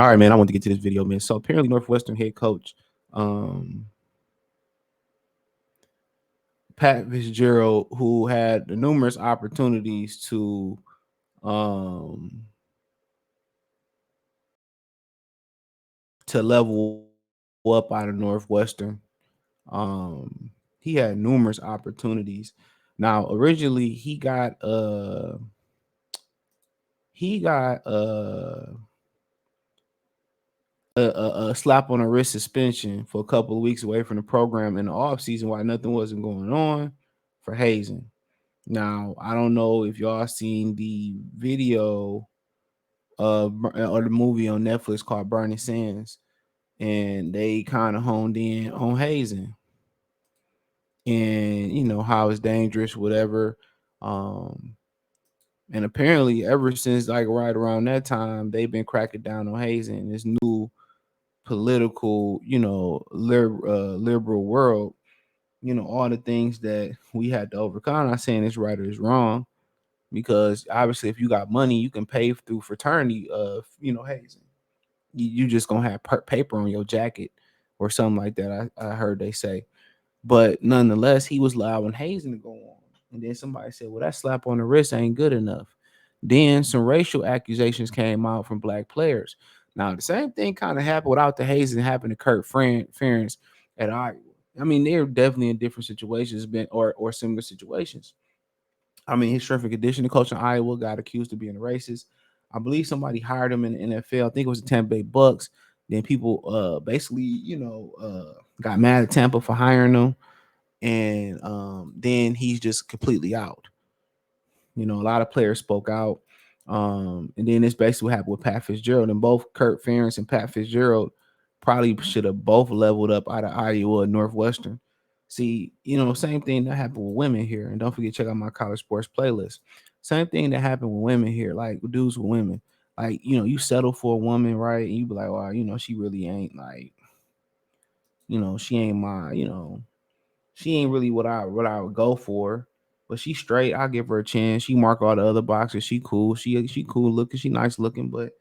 All right, man. I want to get to this video, man. So apparently, Northwestern head coach Pat Fitzgerald, who had numerous opportunities um to level up out of Northwestern, he had numerous opportunities. Now, originally, he got a slap on the wrist suspension for a couple of weeks away from the program in the offseason while nothing wasn't going on for hazing. Now, I don't know if y'all seen the video or the movie on Netflix called Burning Sands, and they kind of honed in on hazing and how it's dangerous, whatever. Um, and apparently, ever since like right around that time, they've been cracking down on hazing. This new political, liberal world, all the things that we had to overcome. I'm not saying it's right or it's wrong, because obviously, if you got money, you can pay through fraternity of, hazing. You just gonna have paper on your jacket or something like that. I heard they say, but nonetheless, he was allowing hazing to go on. And then somebody said, "Well, that slap on the wrist ain't good enough." Then some racial accusations came out from black players. Now, the same thing kind of happened without the hazing happened to Kurt Ferentz at Iowa. I mean, they're definitely in different situations, been or similar situations. I mean, his strength and conditioning coach in Iowa got accused of being a racist. I believe somebody hired him in the NFL. I think it was the Tampa Bay Bucks. Then people basically, got mad at Tampa for hiring him. And then he's just completely out. A lot of players spoke out. And then this basically what happened with Pat Fitzgerald. And both Kurt Ferentz and Pat Fitzgerald probably should have both leveled up out of Iowa and Northwestern. See, same thing that happened with women here. And don't forget, check out my college sports playlist. Same thing that happened with women here, like with dudes with women. Like, you settle for a woman, right? And you be like, well, she really ain't like, she ain't my, she ain't really what I would go for, but she's straight. I'll give her a chance. She mark all the other boxes. She cool. She cool looking. She nice looking, but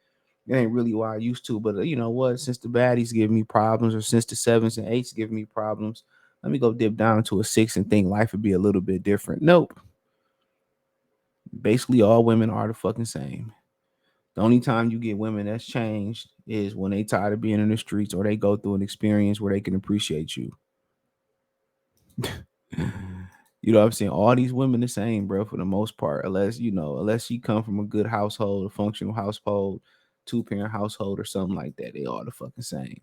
it ain't really what I used to. But you know what? Since the baddies give me problems, or since the sevens and eights give me problems, let me go dip down to a six and think life would be a little bit different. Nope. Basically, all women are the fucking same. The only time you get women that's changed is when they tired of being in the streets or they go through an experience where they can appreciate you. You know what I'm saying? All these women the same, bro, for the most part, unless you come from a good household, a functional household, two-parent household or something like that. They all the fucking same.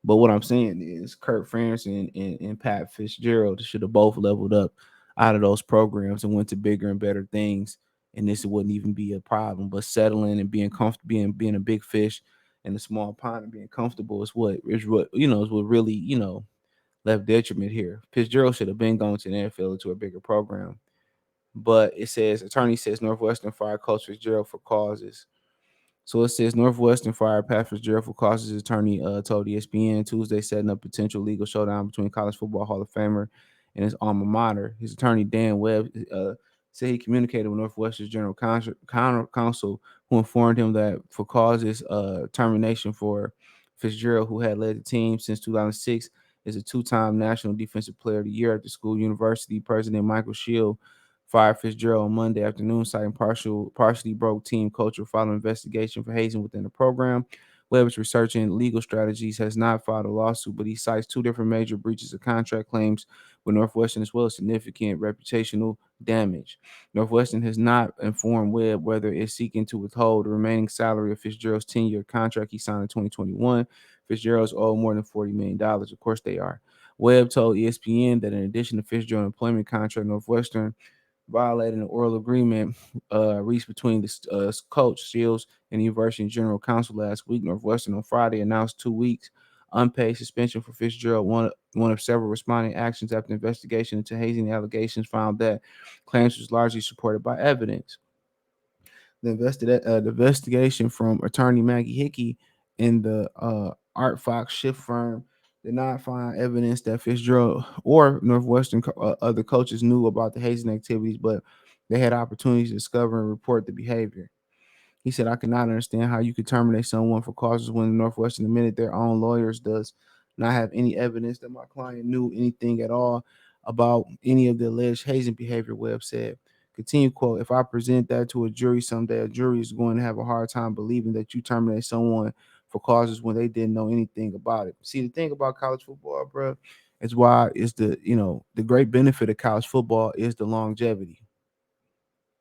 But what I'm saying is Kurt Ferentz and Pat Fitzgerald should have both leveled up out of those programs and went to bigger and better things. And this wouldn't even be a problem. But settling and being comfortable, being a big fish in a small pond and being comfortable is what really, left detriment here. Fitzgerald should have been going to the NFL to a bigger program. But it says attorney says Northwestern fired Coach Fitzgerald for causes. So it says Northwestern fired Pat Fitzgerald for causes. His attorney told ESPN Tuesday, setting up potential legal showdown between college football Hall of Famer and his alma mater. His attorney Dan Webb said he communicated with Northwestern's general counsel, who informed him that for causes termination for Fitzgerald, who had led the team since 2006, is a two-time National Defensive Player of the Year at the school university. President Michael Shield fired Fitzgerald on Monday afternoon, citing partially broke team culture following investigation for hazing within the program. Webb is researching legal strategies, has not filed a lawsuit, but he cites two different major breaches of contract claims with Northwestern as well as significant reputational damage. Northwestern has not informed Webb whether it's seeking to withhold the remaining salary of Fitzgerald's 10-year contract he signed in 2021. Fitzgerald's owed more than $40 million. Of course they are. Webb told ESPN that in addition to Fitzgerald's employment contract, Northwestern violating an oral agreement reached between the coach Shields and the university general counsel last week. Northwestern on Friday announced 2 weeks unpaid suspension for Fitzgerald, one of several responding actions after investigation into hazing allegations found that claims was largely supported by evidence. The investigation from attorney Maggie Hickey in the Art Fox Shift firm did not find evidence that Fitzgerald or Northwestern other coaches knew about the hazing activities, but they had opportunities to discover and report the behavior. He said, I cannot understand how you could terminate someone for causes when Northwestern admitted their own lawyers does not have any evidence that my client knew anything at all about any of the alleged hazing behavior. Webb said. Continue quote, if I present that to a jury someday, a jury is going to have a hard time believing that you terminate someone for causes when they didn't know anything about it. See, the thing about college football, bro, is why is the great benefit of college football is the longevity.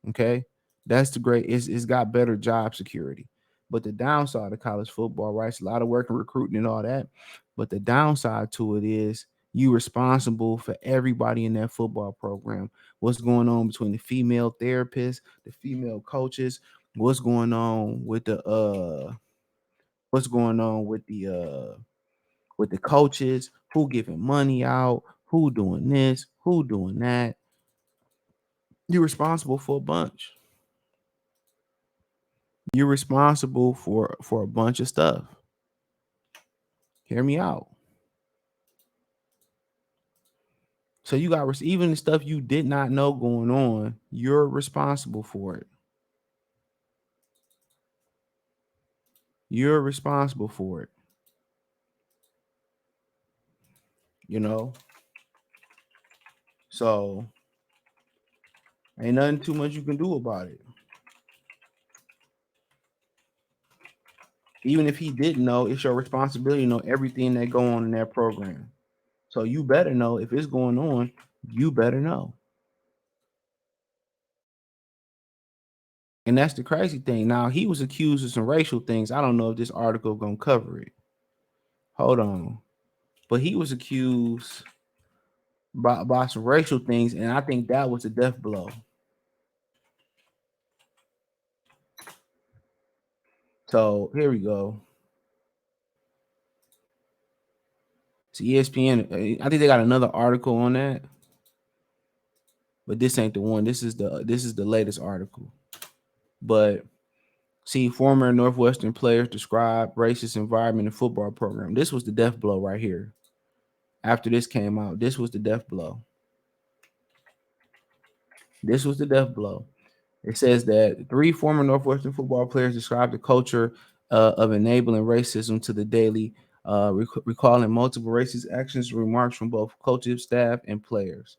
Okay. That's the great, it's got better job security. But the downside of college football, right? It's a lot of work and recruiting and all that. But the downside to it is you responsible for everybody in that football program. What's going on between the female therapists, the female coaches, what's going on with what's going on with the coaches, who giving money out, who doing this, who doing that. You're responsible for a bunch. You're responsible for a bunch of stuff. Hear me out. So you got even the stuff you did not know going on, you're responsible for it. You're responsible for it. You know? So ain't nothing too much you can do about it. Even if he didn't know, it's your responsibility to know everything that go on in that program. So you better know if it's going on, you better know. And that's the crazy thing. Now he was accused of some racial things. I don't know if this article gonna cover it. Hold on. But he was accused by some racial things, and I think that was a death blow. So here we go. It's ESPN. I think they got another article on that, but this ain't the one. This is the latest article. But see, former Northwestern players describe racist environment in football program. This was the death blow right here. After this came out, this was the death blow. This was the death blow. It says that 3 former Northwestern football players described the culture of enabling racism to the daily, recalling multiple racist actions and remarks from both coaches, staff, and players.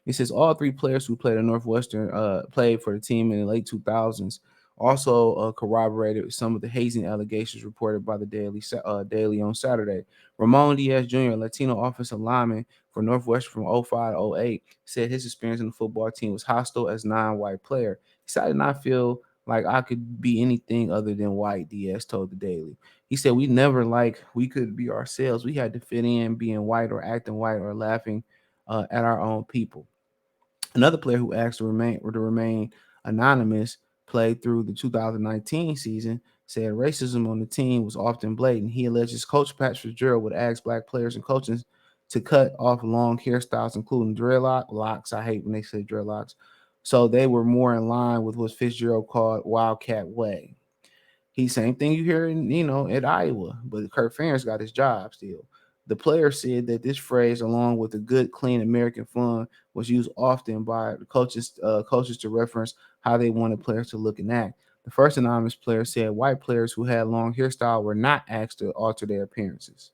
It says all 3 players who played at Northwestern played for the team in the late 2000s. Also corroborated some of the hazing allegations reported by the Daily on Saturday. Ramon Diaz Jr., Latino offensive lineman for Northwestern from '05 to '08, said his experience in the football team was hostile as non-white player. He said, I did not feel like I could be anything other than white, Diaz told the Daily. He said, we never we could be ourselves. We had to fit in being white or acting white or laughing at our own people. Another player who asked to remain anonymous played through the 2019 season said racism on the team was often blatant. He alleges coach PatFitzgerald would ask black players and coaches to cut off long hairstyles, including dreadlocks. I hate when they say dreadlocks. So they were more in line with what Fitzgerald called Wildcat Way. He same thing you hear in at Iowa, but Kirk Ferentz got his job still. The player said that this phrase, along with the good, clean American fun, was used often by the coaches to reference how they wanted players to look and act. The first anonymous player said white players who had long hairstyle were not asked to alter their appearances.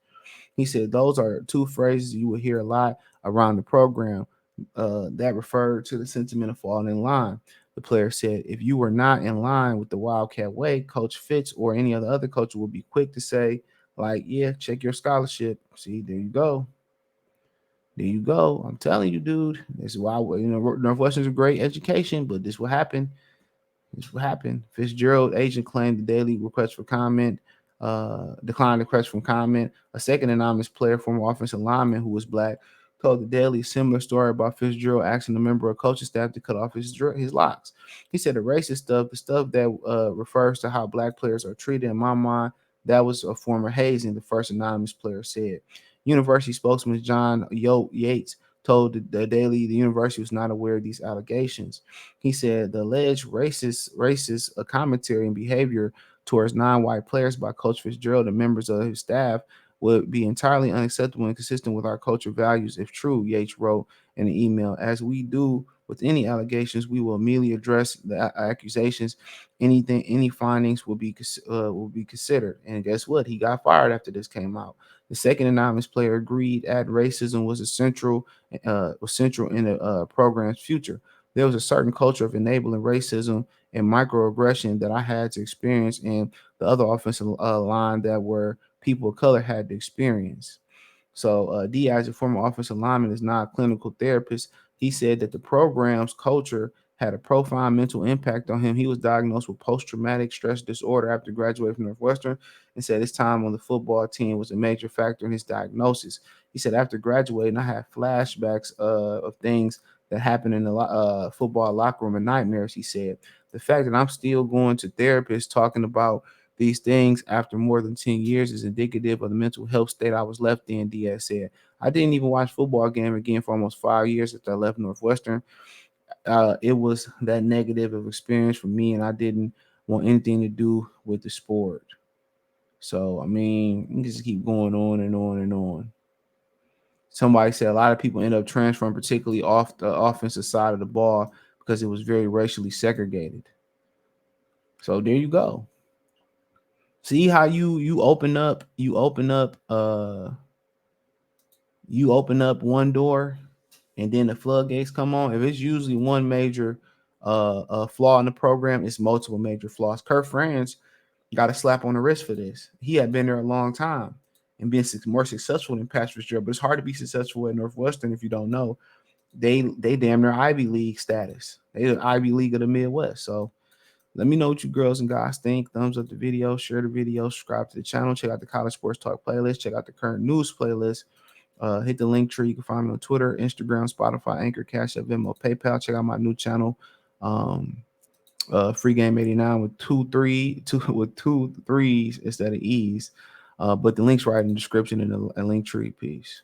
He said those are 2 phrases you will hear a lot around the program that referred to the sentiment of falling in line. The player said, if you were not in line with the Wildcat way, Coach Fitz or any other coach would be quick to say, like, yeah, check your scholarship. See, there you go. There you go. I'm telling you, dude. This is why Northwestern's a great education, but this will happen. This what happened. Fitzgerald agent claimed the daily request for comment, declined the request from comment. A second anonymous player, former offensive lineman who was black, told the Daily a similar story about Fitzgerald asking a member of coaching staff to cut off his locks. He said the racist stuff, the stuff that refers to how black players are treated, in my mind, that was a former hazing, the first anonymous player said. University spokesman John Yates told the Daily the university was not aware of these allegations. He said the alleged racist commentary and behavior towards non-white players by Coach Fitzgerald and members of his staff would be entirely unacceptable and consistent with our culture values if true, Yates wrote in an email. As we do with any allegations, we will immediately address the accusations. Any findings will be considered. And guess what? He got fired after this came out. The second anonymous player agreed that racism was central in the program's future. There was a certain culture of enabling racism and microaggression that I had to experience, and the other offensive line that were people of color had to experience. So Diaz, a former offensive lineman, is not a clinical therapist. He said that the program's culture had a profound mental impact on him. He was diagnosed with post-traumatic stress disorder after graduating from Northwestern, and said his time on the football team was a major factor in his diagnosis. He said, after graduating, I had flashbacks of things that happened in the football locker room and nightmares. He said, the fact that I'm still going to therapists talking about these things after more than 10 years is indicative of the mental health state I was left in, Diaz said. I didn't even watch football game again for almost 5 years after I left Northwestern. It was that negative of experience for me, and I didn't want anything to do with the sport. So, I mean, you can just keep going on and on and on. Somebody said a lot of people end up transferring, particularly off the offensive side of the ball, because it was very racially segregated. So there you go. See how you open up one door and then the floodgates come on. If it's usually one major flaw in the program, it's multiple major flaws. Kurt Franz got a slap on the wrist for this. He had been there a long time and been more successful than PatFitzgerald, but it's hard to be successful at Northwestern if you don't know. They damn near Ivy League status. They the Ivy League of the Midwest. So let me know what you girls and guys think. Thumbs up the video, share the video, subscribe to the channel, check out the College Sports Talk playlist, check out the current news playlist. Hit the link tree. You can find me on Twitter, Instagram, Spotify, Anchor, Cash App, Venmo, PayPal. Check out my new channel, Free Game 89 with two threes instead of E's. But the link's right in the description in the link tree. Peace.